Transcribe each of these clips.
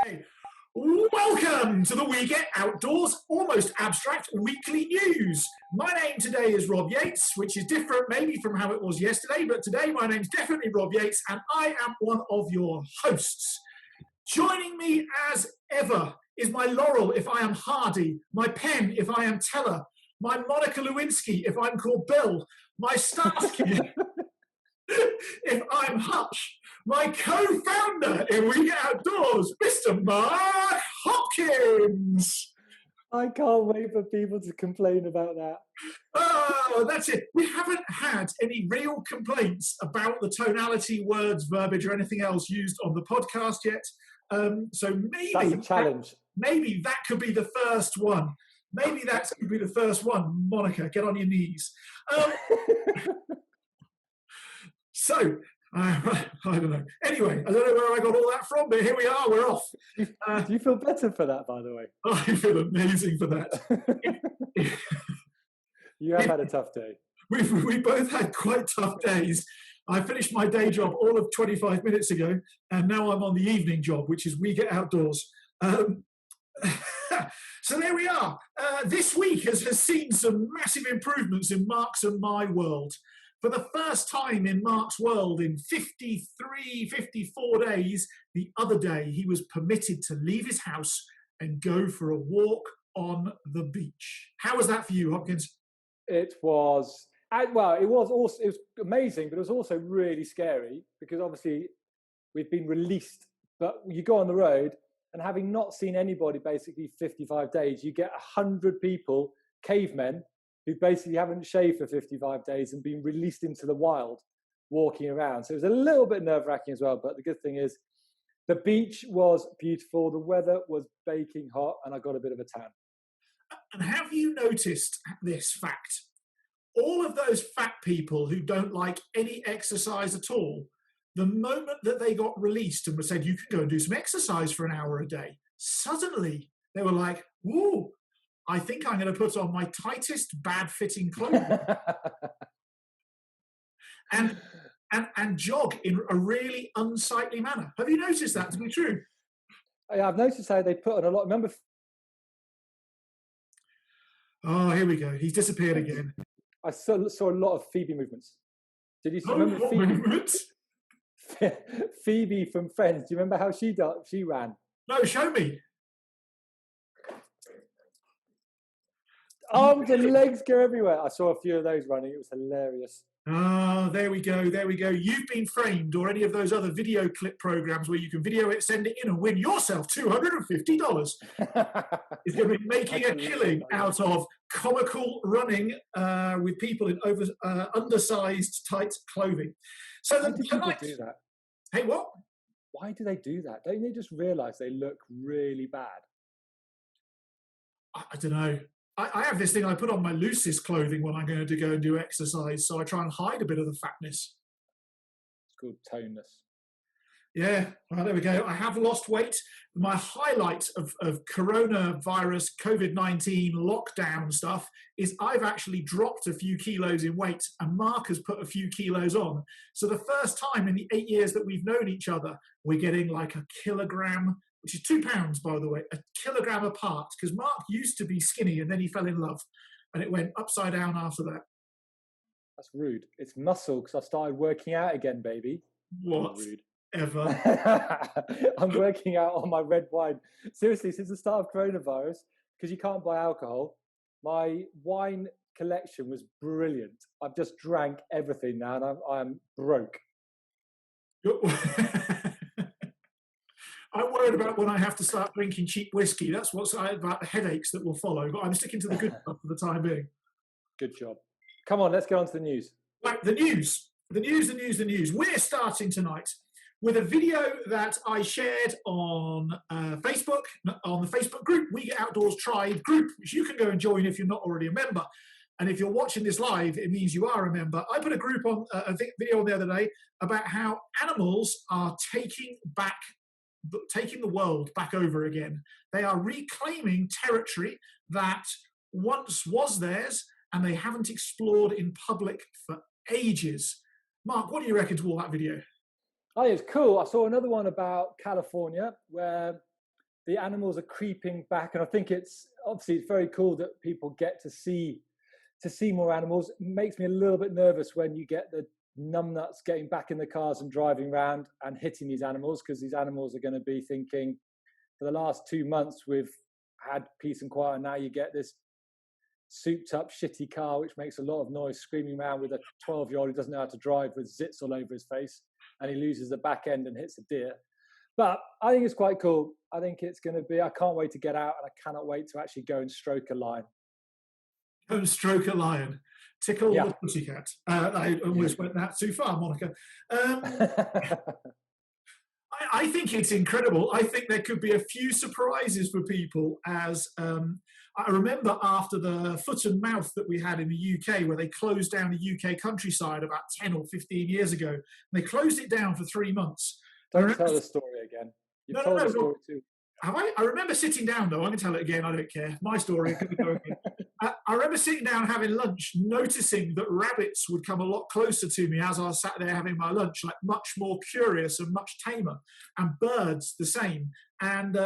Okay. Welcome to the We Get Outdoors Almost Abstract Weekly News. My name today is Rob Yates, which is different maybe from how it was yesterday, but today my name's definitely Rob Yates and I am one of your hosts. Joining me as ever is my laurel if I am Hardy, my pen if I am Teller, my Monica Lewinsky if I'm called Bill, my Starsky if I'm Hutch, my co-founder in We Get Outdoors, Mr. Mark Hopkins. I can't wait for people to complain about that. Oh, that's it. We haven't had any real complaints about the tonality, words, verbiage, or anything else used on the podcast yet. So maybe that's a challenge. Maybe that could be the first one. Maybe that could be the first one. Monica, get on your knees. So, I don't know. Anyway, I don't know where I got all that from, but here we are, we're off. Do you feel better for that, by the way? I feel amazing for that. You have had a tough day. We both had quite tough days. I finished my day job all of 25 minutes ago, and now I'm on the evening job, which is We Get Outdoors. So there we are. This week has seen some massive improvements in Mark's and my world. For the first time in Mark's world in 54 days, the other day he was permitted to leave his house and go for a walk on the beach. How was that for you, Hopkins? It was, well, it was amazing, but it was also really scary because obviously we've been released, but you go on the road and having not seen anybody basically 55 days, you get 100 people, cavemen, who basically haven't shaved for 55 days and been released into the wild, walking around. So it was a little bit nerve-wracking as well, but the good thing is the beach was beautiful, the weather was baking hot, and I got a bit of a tan. And have you noticed this fact? All of those fat people who don't like any exercise at all, the moment that they got released and were said, you can go and do some exercise for an hour a day, suddenly they were like, whoa, I think I'm going to put on my tightest, bad-fitting clothing and jog in a really unsightly manner. Have you noticed that to be true? Yeah, I've noticed how they put on a lot. Remember? Oh, here we go. He's disappeared again. I saw a lot of Phoebe movements. Did you remember Phoebe? Movements? Phoebe from Friends. Do you remember how she ran? No, show me. Arms and legs go everywhere. I saw a few of those running. It was hilarious. Oh, there we go. There we go. You've Been Framed or any of those other video clip programs where you can video it, send it in and win yourself $250. Is going to be making a killing out of comical running with people in undersized, tight clothing. So why do people do that? Hey, what? Why do they do that? Don't they just realise they look really bad? I don't know. I have this thing I put on my loosest clothing when I'm going to go and do exercise, so I try and hide a bit of the fatness. It's called toneness. Yeah, well, there we go. I have lost weight. My highlight of coronavirus, COVID-19 lockdown stuff is I've actually dropped a few kilos in weight and Mark has put a few kilos on. So the first time in the 8 years that we've known each other, we're getting like a kilogram, which is 2 pounds, by the way, a kilogram apart, because Mark used to be skinny and then he fell in love and it went upside down after that. That's rude. It's muscle because I started working out again, baby. What? Rude. Ever. I'm working out on my red wine. Seriously, since the start of coronavirus, because you can't buy alcohol, my wine collection was brilliant. I've just drank everything now and I'm broke. I'm worried about when I have to start drinking cheap whiskey. That's what's about the headaches that will follow. But I'm sticking to the good stuff for the time being. Good job. Come on, let's get on to the news. Right, the news. We're starting tonight with a video that I shared on Facebook, on the Facebook group, We Get Outdoors Tribe group, which you can go and join if you're not already a member. And if you're watching this live, it means you are a member. I put a group on a video on the other day about how animals are taking the world back over again. They are reclaiming territory that once was theirs and they haven't explored in public for ages. Mark, what do you reckon to all that video? Oh, it's cool. I saw another one about California where the animals are creeping back, and I think it's very cool that people get to see more animals. It makes me a little bit nervous when you get the numbnuts getting back in the cars and driving around and hitting these animals, because these animals are going to be thinking, for the last 2 months we've had peace and quiet, and now you get this souped up shitty car which makes a lot of noise, screaming around with a 12-year-old who doesn't know how to drive, with zits all over his face, and he loses the back end and hits a deer. But I think it's quite cool. I think it's going to be, I can't wait to get out, and I cannot wait to actually go and stroke a lion. Go and stroke a lion. Tickle the pussycat. I almost went that too far, Monica. I think it's incredible. I think there could be a few surprises for people, as I remember after the foot and mouth that we had in the UK, where they closed down the UK countryside about 10 or 15 years ago. And they closed it down for 3 months. Don't tell the story again. You've told the story too. Have I? I remember sitting down, though. I can tell it again. I don't care. My story. I remember sitting down having lunch, noticing that rabbits would come a lot closer to me as I sat there having my lunch, like much more curious and much tamer, and birds the same. And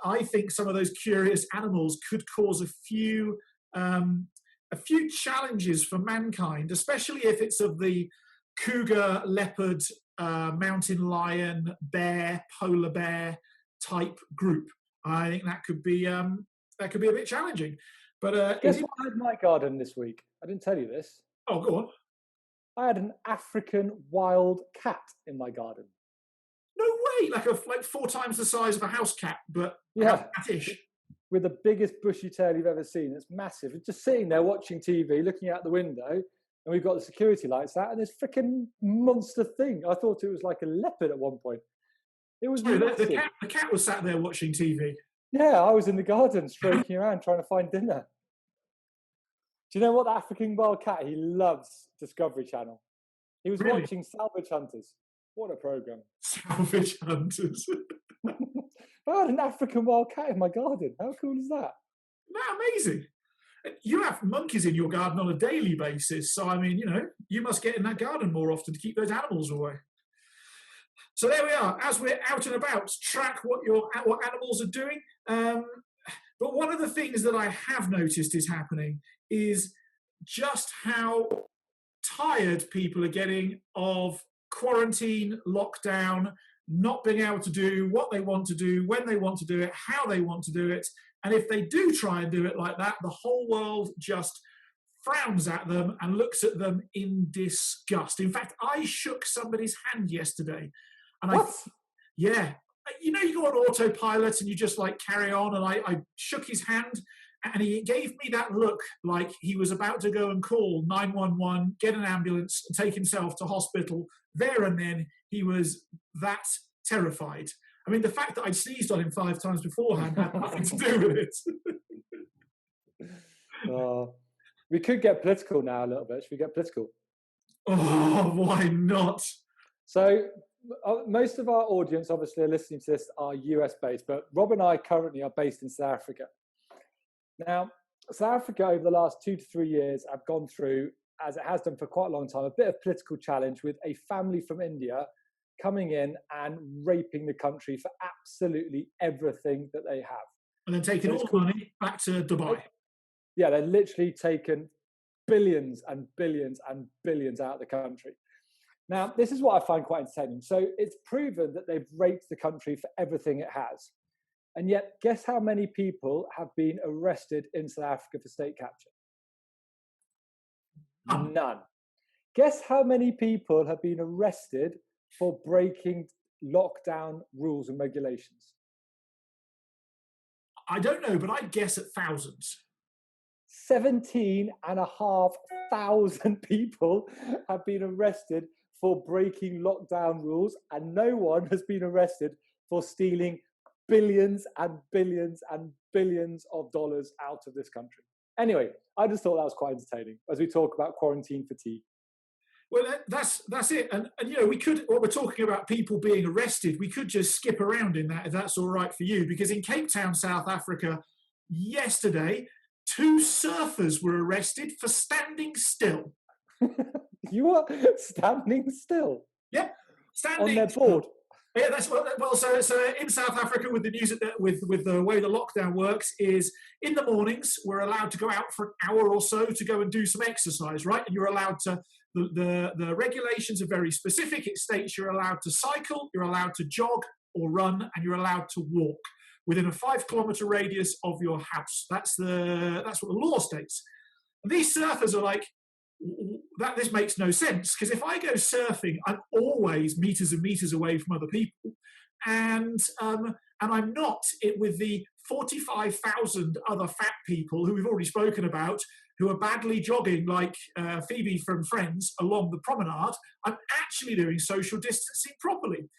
I think some of those curious animals could cause a few challenges for mankind, especially if it's of the cougar, leopard, mountain lion, bear, polar bear type group. I think that could be a bit challenging. But guess what I had in my garden this week? I didn't tell you this. Oh, go on. I had an African wild cat in my garden. No way! Like 4 times the size of a house cat, but catish. With the biggest bushy tail you've ever seen. It's massive. It's just sitting there watching TV, looking out the window, and we've got the security lights out, and this freaking monster thing. I thought it was like a leopard at one point. It was the cat was sat there watching TV. Yeah, I was in the garden stroking around trying to find dinner. Do you know what, the African wild cat, he loves Discovery Channel. He was watching Salvage Hunters. What a program. Salvage Hunters. I had an African wild cat in my garden. How cool is that? Amazing. You have monkeys in your garden on a daily basis. So, I mean, you must get in that garden more often to keep those animals away. So there we are. As we're out and about, track what animals are doing. But one of the things that I have noticed is happening is just how tired people are getting of quarantine, lockdown, not being able to do what they want to do, when they want to do it, how they want to do it. And if they do try and do it like that, the whole world just frowns at them and looks at them in disgust. In fact, I shook somebody's hand yesterday. And what? You go on autopilot and you just carry on. And I shook his hand, and he gave me that look like he was about to go and call 911, get an ambulance, and take himself to hospital. There and then, he was that terrified. I mean, the fact that I'd sneezed on him 5 times beforehand had nothing to do with it. We could get political now a little bit. Should we get political? Oh, why not? So most of our audience, obviously, are listening to this are US-based, but Rob and I currently are based in South Africa. Now, South Africa over the last 2 to 3 years have gone through, as it has done for quite a long time, a bit of political challenge with a family from India coming in and raping the country for absolutely everything that they have. And then taking all the money back to Dubai. Yeah, they're literally taken billions and billions and billions out of the country. Now, this is what I find quite entertaining. So it's proven that they've raped the country for everything it has. And yet, guess how many people have been arrested in South Africa for state capture? None. Guess how many people have been arrested for breaking lockdown rules and regulations? I don't know, but I'd guess at thousands. 17,500 people have been arrested for breaking lockdown rules, and no one has been arrested for stealing billions and billions and billions of dollars out of this country. Anyway, I just thought that was quite entertaining as we talk about quarantine fatigue. Well, that's it. And we could, while we're talking about people being arrested, we could just skip around in that, if that's all right for you, because in Cape Town, South Africa, yesterday, 2 surfers were arrested for standing still. You are standing still? Yep. Standing on their board. Yeah, that's well. So in South Africa, with the news, with the way the lockdown works, is in the mornings we're allowed to go out for an hour or so to go and do some exercise, right? And you're allowed to. The regulations are very specific. It states you're allowed to cycle, you're allowed to jog or run, and you're allowed to walk within a 5 kilometer radius of your house. That's what the law states. And these surfers are like, that this makes no sense, because if I go surfing, I'm always meters and meters away from other people, and I'm not with the 45,000 other fat people who we've already spoken about, who are badly jogging like Phoebe from Friends along the promenade. I'm actually doing social distancing properly.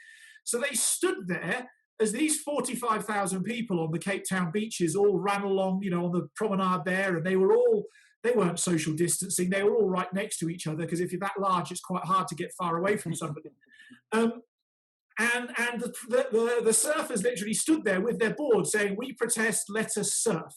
So they stood there as these 45,000 people on the Cape Town beaches all ran along, on the promenade there, and they weren't social distancing. They were all right next to each other, because if you're that large, it's quite hard to get far away from somebody. And the surfers literally stood there with their board saying, "We protest, let us surf."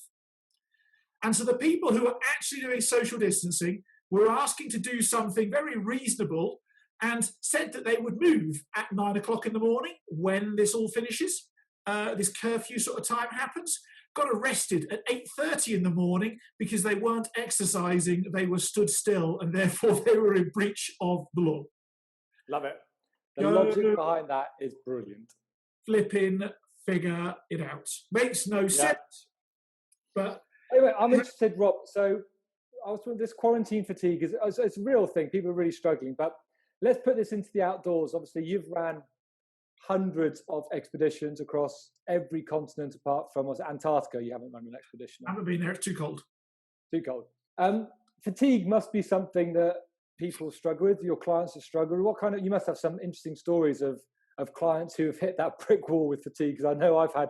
And so the people who are actually doing social distancing were asking to do something very reasonable, and said that they would move at 9 o'clock in the morning when this all finishes. This curfew sort of time happens. Got arrested at 8:30 in the morning because they weren't exercising, they were stood still, and therefore they were in breach of the law. Love it. The logic behind that is brilliant. Flipping figure it out. Makes no sense. But anyway, I'm interested, Rob. So I was talking, this quarantine fatigue it's a real thing. People are really struggling. But let's put this into the outdoors. Obviously, you've ran hundreds of expeditions across every continent apart from Antarctica. You haven't run an expedition. I haven't been there. It's too cold. Too cold. Fatigue must be something that people struggle with. Your clients have struggled. You must have some interesting stories of clients who have hit that brick wall with fatigue. Because I know I've had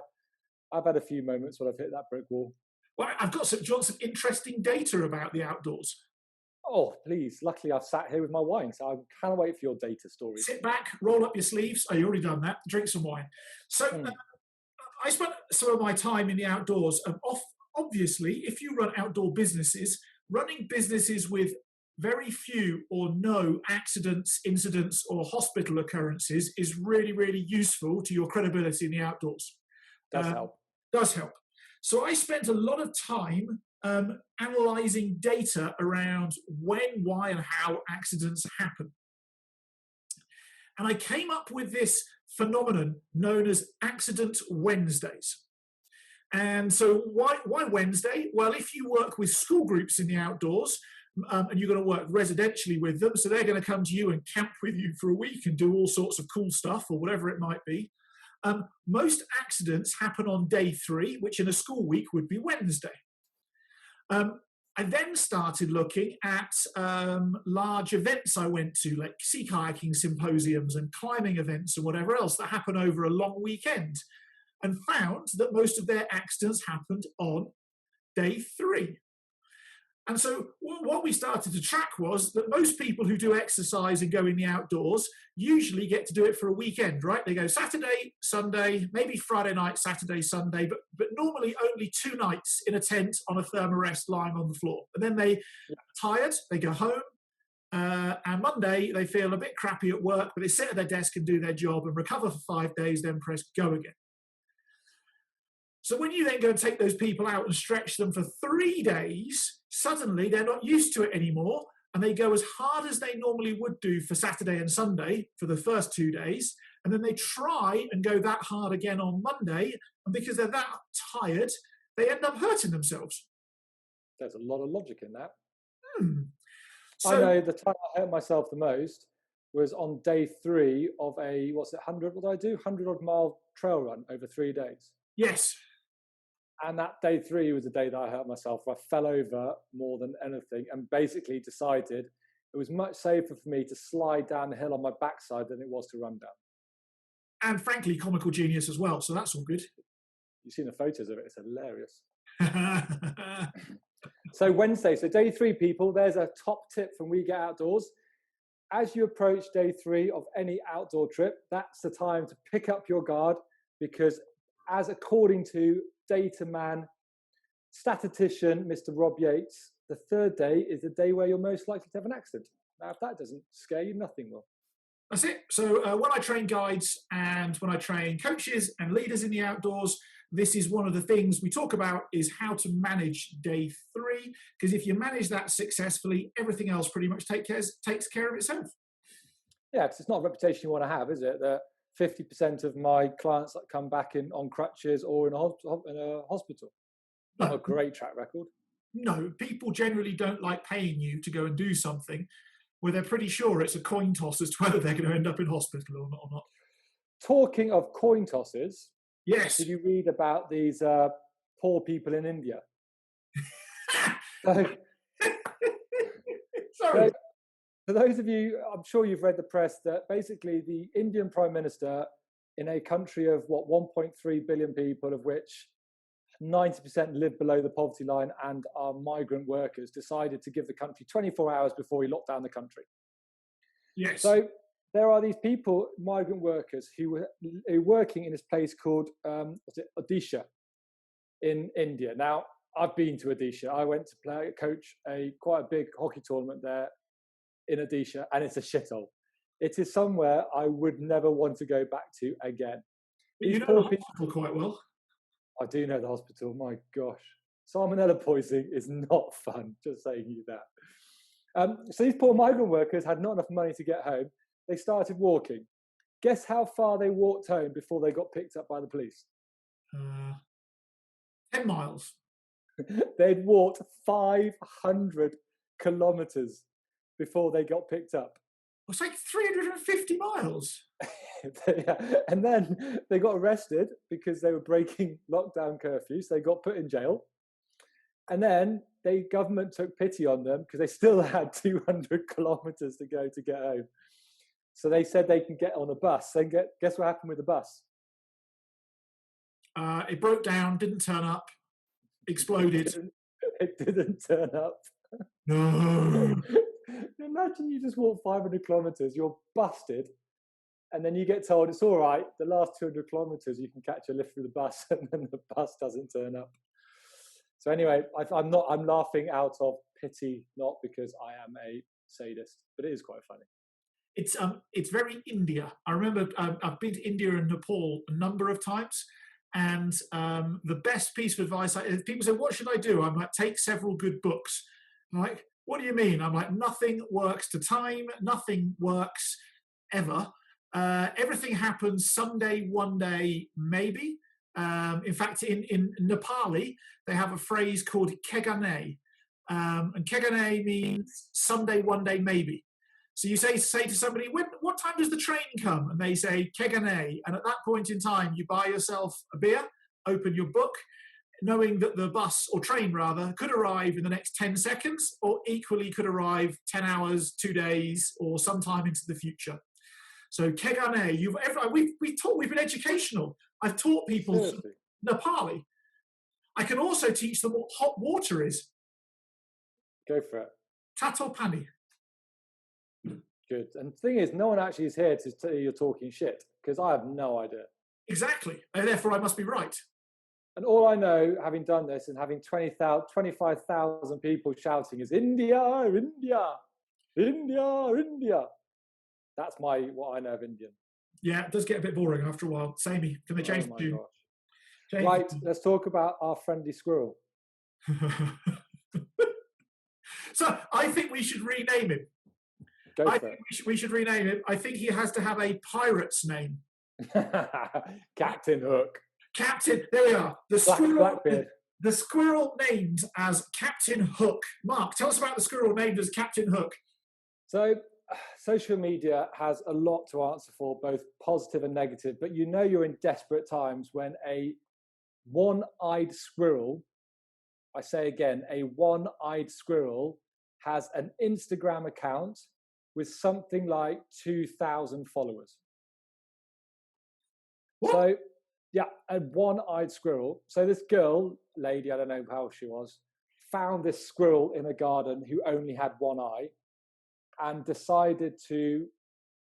a few moments when I've hit that brick wall. Well, I've got some interesting data about the outdoors. Oh, please. Luckily, I've sat here with my wine, so I cannot wait for your data stories. Sit back, roll up your sleeves. Oh, you already done that. Drink some wine. So I spent some of my time in the outdoors. Obviously, if you run outdoor businesses, running businesses with very few or no accidents, incidents, or hospital occurrences is really, really useful to your credibility in the outdoors. Does help. So I spent a lot of time analysing data around when, why, and how accidents happen. And I came up with this phenomenon known as Accident Wednesdays. And so why Wednesday? Well, if you work with school groups in the outdoors, and you're going to work residentially with them, so they're going to come to you and camp with you for a week and do all sorts of cool stuff or whatever it might be. Most accidents happen on day 3, which in a school week would be Wednesday. I then started looking at large events I went to, like sea kayaking symposiums and climbing events and whatever else that happen over a long weekend, and found that most of their accidents happened on day 3. And so what we started to track was that most people who do exercise and go in the outdoors usually get to do it for a weekend, right? They go Saturday, Sunday, maybe Friday night, Saturday, Sunday, but normally only 2 nights in a tent on a thermarest lying on the floor. And then they are tired, they go home, and Monday they feel a bit crappy at work, but they sit at their desk and do their job and recover for 5 days, then press go again. So when you then go and take those people out and stretch them for 3 days, suddenly they're not used to it anymore, and they go as hard as they normally would do for Saturday and Sunday for the first 2 days, and then they try and go that hard again on Monday, and because they're that tired, they end up hurting themselves. There's a lot of logic in that. So, I know the time I hurt myself the most was on day 3 of a, 100 odd mile trail run over 3 days. Yes. And that day 3 was the day that I hurt myself. I fell over more than anything and basically decided it was much safer for me to slide down the hill on my backside than it was to run down. And frankly, comical genius as well. So that's all good. You've seen the photos of it. It's hilarious. So Wednesday, so day 3, people, there's a top tip from We Get Outdoors. As you approach day 3 of any outdoor trip, that's the time to pick up your guard, because as according to data man, statistician, Mr. Rob Yates, the 3rd day is the day where you're most likely to have an accident. Now, if that doesn't scare you, nothing will. That's it. So when I train guides and when I train coaches and leaders in the outdoors, this is one of the things we talk about is how to manage day 3. Because if you manage that successfully, everything else pretty much takes care of itself. Yeah, because it's not a reputation you want to have, is it? That 50% of my clients that come back in on crutches or in a hospital. Not a great track record. No, people generally don't like paying you to go and do something where they're pretty sure it's a coin toss as to whether they're going to end up in hospital or not. Talking of coin tosses, yes. Did you read about these poor people in India? So, Sorry. For those of you, I'm sure you've read the press that basically the Indian Prime Minister in a country of 1.3 billion people, of which 90% live below the poverty line and are migrant workers, decided to give the country 24 hours before he locked down the country. Yes. So there are these people, migrant workers, who are working in this place called Odisha in India. Now, I've been to Odisha. I went to coach quite a big hockey tournament there in Odisha, and it's a shithole. It is somewhere I would never want to go back to again. You know the hospital quite well. I do know the hospital. My gosh, salmonella poisoning is not fun. Just saying you that. So these poor migrant workers had not enough money to get home. They started walking. Guess how far they walked home before they got picked up by the police? 10 miles. They'd walked 500 kilometers before they got picked up. It's like 350 miles. And then they got arrested because they were breaking lockdown curfews. They got put in jail. And then the government took pity on them because they still had 200 kilometers to go to get home. So they said they can get on a bus. Then guess what happened with the bus? It broke down, didn't turn up, exploded. It didn't turn up. No. Imagine you just walk 500 kilometers, you're busted, and then you get told it's all right, the last 200 kilometers you can catch a lift through the bus, and then the bus doesn't turn up. So anyway, I'm laughing out of pity, not because I am a sadist, but it is quite funny. It's very India. I remember I've been to India and Nepal a number of times, and the best piece of advice, people say, what should I do? I'm like, take several good books. I'm like, what do you mean? I'm like, nothing works to time, nothing works ever. Everything happens someday, one day, maybe. In fact, in Nepali, they have a phrase called kegane. And kegane means someday, one day, maybe. So you say to somebody, what time does the train come? And they say, kegane. And at that point in time, you buy yourself a beer, open your book, knowing that the bus, or train rather, could arrive in the next 10 seconds, or equally could arrive 10 hours, 2 days, or sometime into the future. So kegane, we've been educational. I've taught people Nepali. I can also teach them what hot water is. Go for it. Tato pani. Good. And the thing is, no one actually is here to tell you you're talking shit, because I have no idea. Exactly. And therefore, I must be right. And all I know, having done this and having 25,000 people shouting, is India, India, India, India. That's what I know of Indian. Yeah, it does get a bit boring after a while. Samey, can they change the tune? Right, let's talk about our friendly squirrel. So I think we should rename him. I think we should rename him. I think he has to have a pirate's name. Captain Hook. Captain, there we are. The squirrel named as Captain Hook. Mark, tell us about the squirrel named as Captain Hook. So, social media has a lot to answer for, both positive and negative, but you know you're in desperate times when a one-eyed squirrel, I say again, a one-eyed squirrel has an Instagram account with something like 2,000 followers. What? So, yeah, a one-eyed squirrel. So this lady, I don't know how she was, found this squirrel in a garden who only had one eye and decided to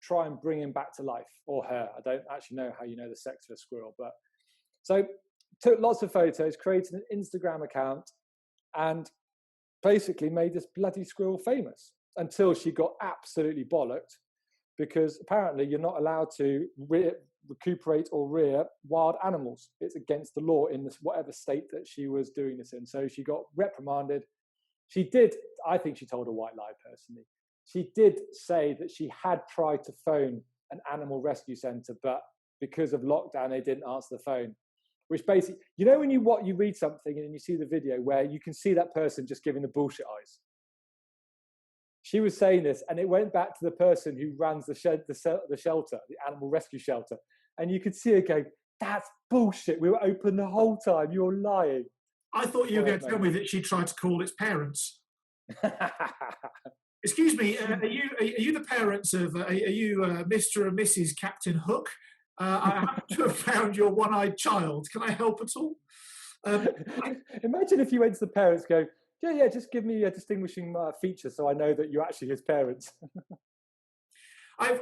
try and bring him back to life, or her. I don't actually know how you know the sex of a squirrel, but so took lots of photos, created an Instagram account, and basically made this bloody squirrel famous until she got absolutely bollocked because apparently you're not allowed to recuperate or rear wild animals. It's against the law in this whatever state that she was doing this in. So she got reprimanded. She did, I think she told a white lie personally. She did say that she had tried to phone an animal rescue centre, but because of lockdown, they didn't answer the phone. Which basically, you know, when you read something and you see the video where you can see that person just giving the bullshit eyes. She was saying this, and it went back to the person who runs the shelter, the animal rescue shelter, and you could see her going, "That's bullshit. We were open the whole time. You're lying." I thought you were going to tell me that she tried to call its parents. Excuse me, are you the parents of, are you Mr. and Mrs. Captain Hook? I happen to have found your one-eyed child. Can I help at all? Imagine if you went to the parents and go, yeah, just give me a distinguishing feature so I know that you're actually his parents. I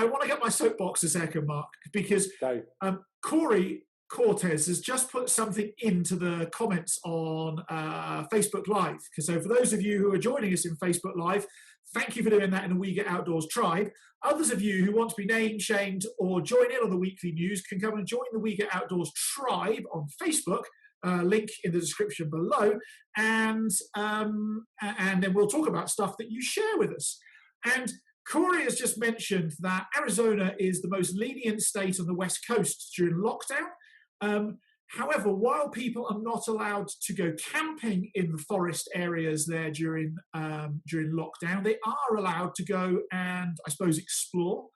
want to get my soapbox a second, Mark, because Corey Cortez has just put something into the comments on Facebook Live. So for those of you who are joining us in Facebook Live, thank you for doing that in the We Get Outdoors tribe. Others of you who want to be named, shamed, or join in on the weekly news can come and join the We Get Outdoors tribe on Facebook. Link in the description below, and then we'll talk about stuff that you share with us. And Corey has just mentioned that Arizona is the most lenient state on the West Coast during lockdown. However, while people are not allowed to go camping in the forest areas there during lockdown, they are allowed to go and, I suppose, explore.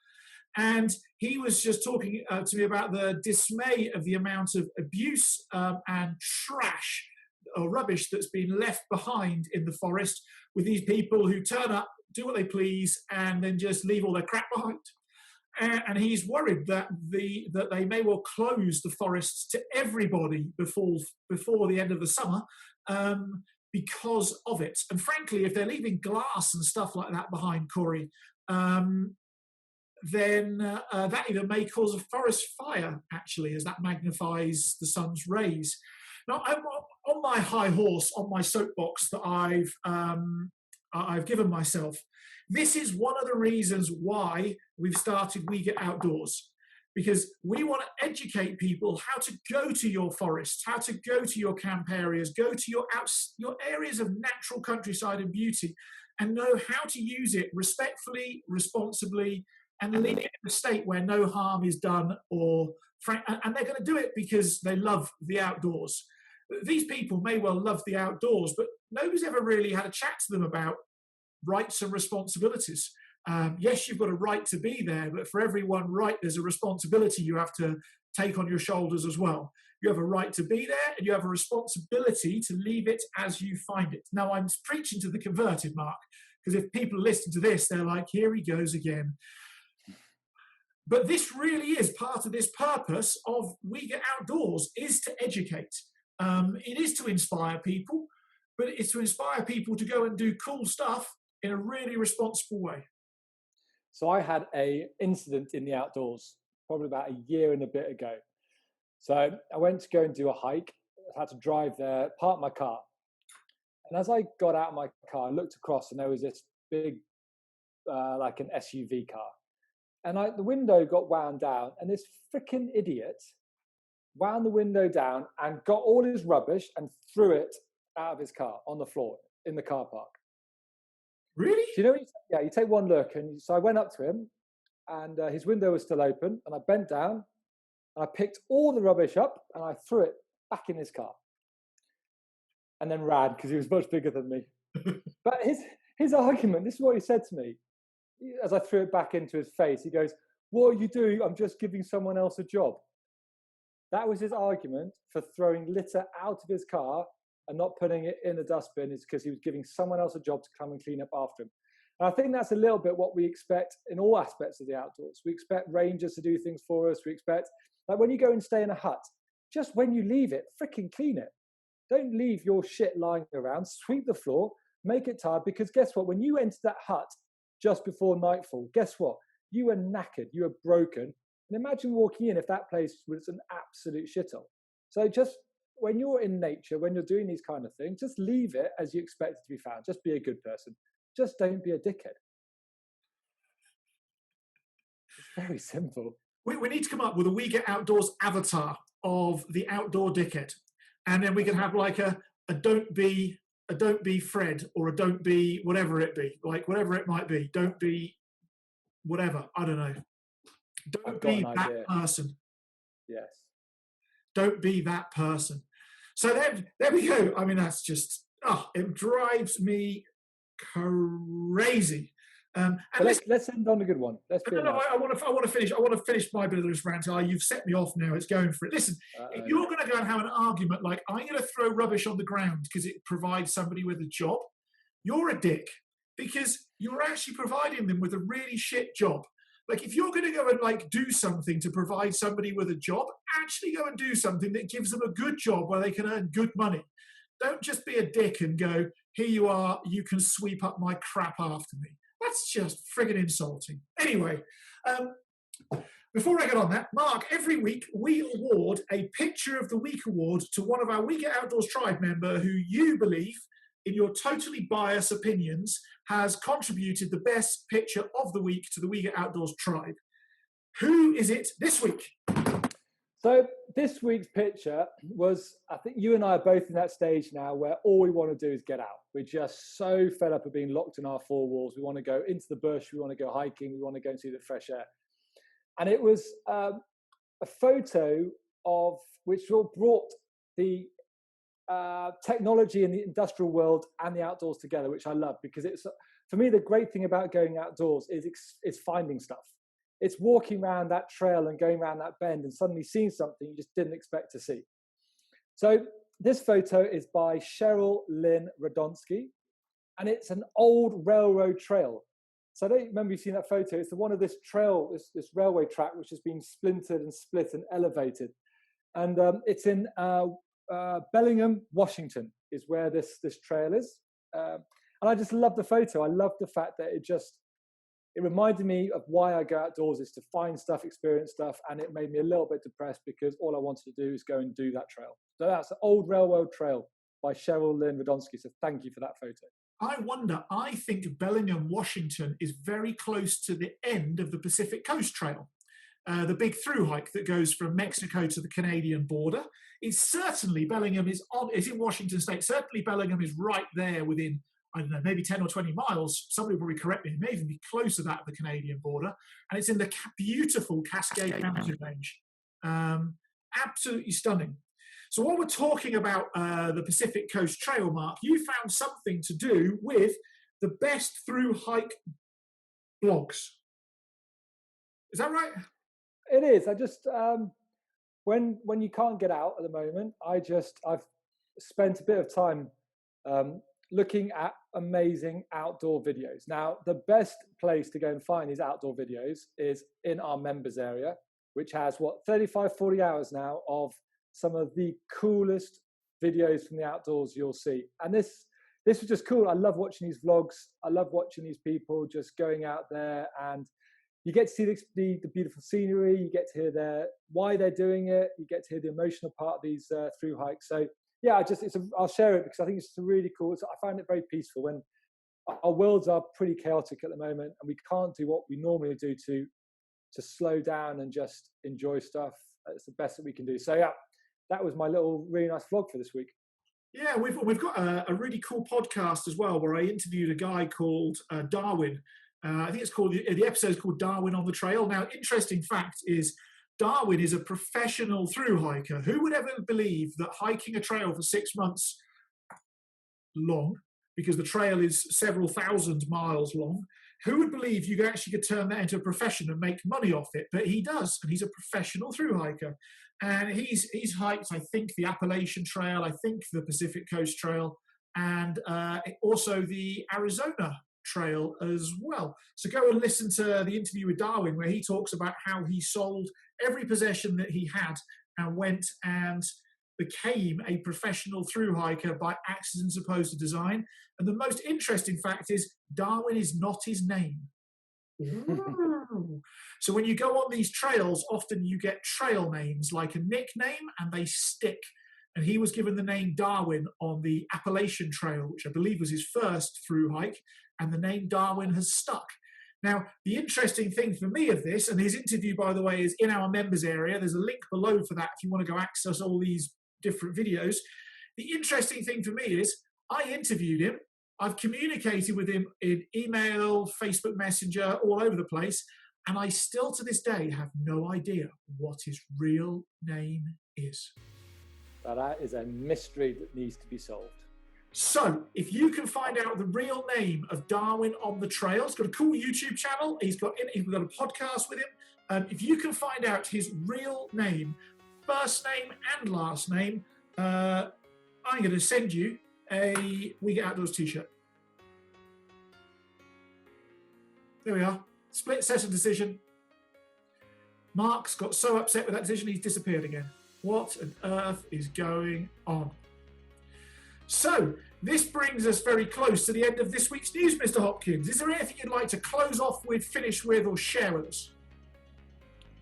And he was just talking to me about the dismay of the amount of abuse and trash or rubbish that's been left behind in the forest with these people who turn up, do what they please, and then just leave all their crap behind. And he's worried that they may well close the forests to everybody before the end of the summer because of it. And frankly, if they're leaving glass and stuff like that behind, Corey, then that even may cause a forest fire, actually, as that magnifies the sun's rays. Now, I'm on my high horse, on my soapbox that I've given myself. This is one of the reasons why we've started We Get Outdoors, because we want to educate people how to go to your forests, how to go to your camp areas, go to your areas of natural countryside and beauty, and know how to use it respectfully, responsibly, and leave it in a state where no harm is done, and they're going to do it because they love the outdoors. These people may well love the outdoors, but nobody's ever really had a chat to them about rights and responsibilities. Yes, you've got a right to be there, but for every one right, there's a responsibility you have to take on your shoulders as well. You have a right to be there, and you have a responsibility to leave it as you find it. Now, I'm preaching to the converted, Mark, because if people listen to this, they're like, here he goes again. But this really is part of this purpose of We Get Outdoors, is to educate. It is to inspire people, but it's to inspire people to go and do cool stuff in a really responsible way. So I had an incident in the outdoors probably about a year and a bit ago. So I went to go and do a hike. I had to drive there, park my car. And as I got out of my car, I looked across and there was this big, like an SUV car. And the window got wound down, and this freaking idiot wound the window down and got all his rubbish and threw it out of his car on the floor in the car park. Really? So, you know, you take one look. And so I went up to him, and his window was still open, and I bent down, and I picked all the rubbish up, and I threw it back in his car. And then ran, because he was much bigger than me. But his argument, this is what he said to me. As I threw it back into his face, he goes, "What are you doing? I'm just giving someone else a job." That was his argument for throwing litter out of his car and not putting it in the dustbin, is because he was giving someone else a job to come and clean up after him. And I think that's a little bit what we expect in all aspects of the outdoors. We expect rangers to do things for us. We expect, like when you go and stay in a hut, just when you leave it, freaking clean it. Don't leave your shit lying around. Sweep the floor, make it tired, because guess what? When you enter that hut just before nightfall, guess what? You are knackered, you are broken. And imagine walking in if that place was an absolute shithole. So just when you're in nature, when you're doing these kind of things, just leave it as you expect it to be found. Just be a good person. Just don't be a dickhead. very simple. We need to come up with a We Get Outdoors avatar of the outdoor dickhead. And then we can have like a don't be Fred, or a don't be whatever it be, like whatever it might be. Don't be whatever. I don't know. Don't be that person. Yes. Don't be that person. So there we go. I mean, that's just, it drives me crazy. And let's end on a good one. Let's be no, I want to finish my bit of this rant. You've set me off now. It's going for it. Listen, if you're going to go and have an argument like I'm going to throw rubbish on the ground because it provides somebody with a job, you're a dick, because you're actually providing them with a really shit job. Like, if you're going to go and like do something to provide somebody with a job, actually go and do something that gives them a good job where they can earn good money. Don't just be a dick and go, here you are, you can sweep up my crap after me. That's just friggin' insulting. Anyway, before I get on that, Mark, every week we award a Picture of the Week award to one of our We Get Outdoors tribe member who you believe, in your totally biased opinions, has contributed the best picture of the week to the We Get Outdoors tribe. Who is it this week? So this week's picture was, I think you and I are both in that stage now where all we want to do is get out. We're just so fed up of being locked in our four walls. We want to go into the bush. We want to go hiking. We want to go and see the fresh air. And it was a photo of which brought the technology in the industrial world and the outdoors together, which I love, because it's, for me, the great thing about going outdoors is finding stuff. It's walking around that trail and going around that bend and suddenly seeing something you just didn't expect to see. So this photo is by Cheryl Lynn Radomski, and it's an old railroad trail. So I don't remember you seeing that photo. It's the one of this trail, this railway track, which has been splintered and split and elevated. And it's in Bellingham, Washington, is where this trail is. And I just love the photo. I love the fact that it reminded me of why I go outdoors, is to find stuff, experience stuff, and it made me a little bit depressed because all I wanted to do is go and do that trail. So that's the Old Railroad Trail by Cheryl Lynn Radomski. So thank you for that photo. I think Bellingham, Washington is very close to the end of the Pacific Coast Trail, the big through hike that goes from Mexico to the Canadian border. Bellingham is in Washington State. Certainly Bellingham is right there within, I don't know, maybe 10 or 20 miles. Somebody will probably correct me. It may even be close to that of the Canadian border. And it's in the beautiful Cascade Mountain Range. Absolutely stunning. So while we're talking about the Pacific Coast Trail, Mark, you found something to do with the best through hike blogs. Is that right? It is. I just, when you can't get out at the moment, I've spent a bit of time looking at amazing outdoor videos. Now, the best place to go and find these outdoor videos is in our members area, which has 35, 40 hours now of some of the coolest videos from the outdoors you'll see. And this was just cool. I love watching these vlogs. I love watching these people just going out there, and you get to see the beautiful scenery. You get to hear why they're doing it. You get to hear the emotional part of these through hikes. So yeah, I'll share it because I think it's really cool. I find it very peaceful when our worlds are pretty chaotic at the moment, and we can't do what we normally do to slow down and just enjoy stuff. It's the best that we can do. So yeah, that was my little really nice vlog for this week. Yeah, we've got a really cool podcast as well where I interviewed a guy called Darwin. I think it's called, the episode is called Darwin on the Trail. Now, interesting fact is Darwin is a professional through hiker. Who would ever believe that hiking a trail for 6 months long, because the trail is several thousand miles long, who would believe you actually could turn that into a profession and make money off it? But he does, and he's a professional through hiker. And he's hiked, I think, the Appalachian Trail, I think the Pacific Coast Trail, and also the Arizona Trail as well. So go and listen to the interview with Darwin where he talks about how he sold every possession that he had and went and became a professional through hiker by accident as opposed to design. And the most interesting fact is Darwin is not his name. So when you go on these trails, often you get trail names like a nickname, and they stick. And he was given the name Darwin on the Appalachian Trail, which I believe was his first through hike, and the name Darwin has stuck. Now, the interesting thing for me of this, and his interview, by the way, is in our members area. There's a link below for that if you want to go access all these different videos. The interesting thing for me is I interviewed him. I've communicated with him in email, Facebook Messenger, all over the place. And I still to this day have no idea what his real name is. That is a mystery that needs to be solved. So, if you can find out the real name of Darwin on the Trail, he's got a cool YouTube channel. We've got a podcast with him. If you can find out his real name, first name and last name, I'm going to send you a We Get Outdoors t-shirt. There we are. Split second decision. Mark's got so upset with that decision, he's disappeared again. What on earth is going on? So, this brings us very close to the end of this week's news, Mr. Hopkins. Is there anything you'd like to close off with, finish with, or share with us?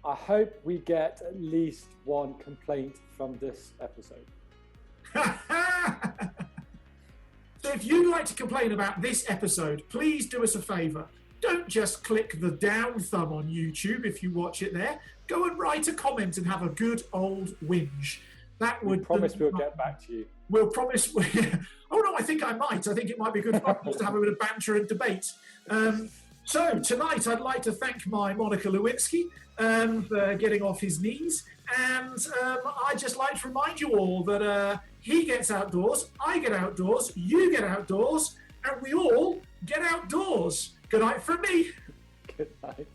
I hope we get at least one complaint from this episode. So if you'd like to complain about this episode, please do us a favour. Don't just click the down thumb on YouTube if you watch it there. Go and write a comment and have a good old whinge. That would promise we'll get back to you. We'll promise. Oh no, I think I might. I think it might be good fun to have a bit of banter and debate. So tonight I'd like to thank my Monica Lewinsky for getting off his knees. And I'd just like to remind you all that he gets outdoors, I get outdoors, you get outdoors, and we all get outdoors. Good night from me. Good night.